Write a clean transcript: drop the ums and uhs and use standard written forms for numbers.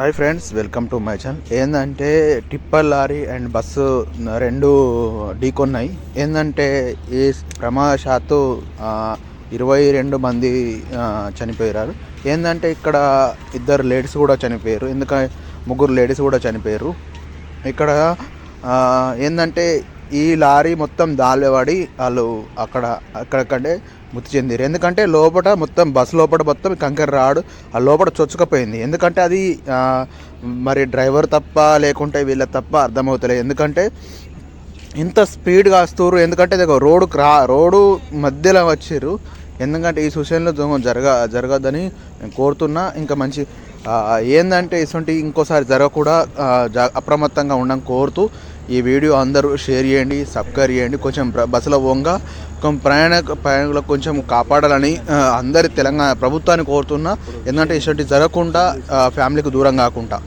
Hi friends, welcome to my channel. ఏంటంటే tipper lorry and bus రెండు ఢీకొన్నాయి. ఏంటంటే ఈ ప్రమాదశాత్తు 22 మంది చనిపోయారు. ఏంటంటే ఇక్కడ ఇద్దరు లేడీస్ కూడా చనిపోయారు. ఎందుకంటే ముగ్గురు లేడీస్ కూడా చనిపోయారు. ఇక్కడ ఏంటంటే ఈ లారీ మొత్తం దాల్పడి వాళ్ళు అక్కడక్కడే మృతి చెందారు. ఎందుకంటే లోపల మొత్తం బస్సు లోపల మొత్తం కంకర రాడు ఆ లోపల చొచ్చుకపోయింది. ఎందుకంటే అది మరి డ్రైవర్ తప్ప లేకుంటే వీళ్ళ తప్ప అర్థమవుతలేదు. ఎందుకంటే ఇంత స్పీడ్గా వస్తున్నారు. ఎందుకంటే రోడ్డు మధ్యలో వచ్చారు. ఎందుకంటే ఈ సూచనలు జరగద్దని నేను కోరుతున్నా. ఇంకా మంచి ఏంటంటే ఇటువంటి ఇంకోసారి జరగకుండా అప్రమత్తంగా ఉండడం కోరుతూ ఈ వీడియో అందరూ షేర్ చేయండి, సబ్స్క్రైబ్ చేయండి. కొంచెం బస్సులో పోగా ప్రయాణికులకు కొంచెం కాపాడాలని అందరి తెలంగాణ ప్రభుత్వాన్ని కోరుతున్నా. ఎందుకంటే ఇటువంటి జరగకుండా ఫ్యామిలీకి దూరం కాకుండా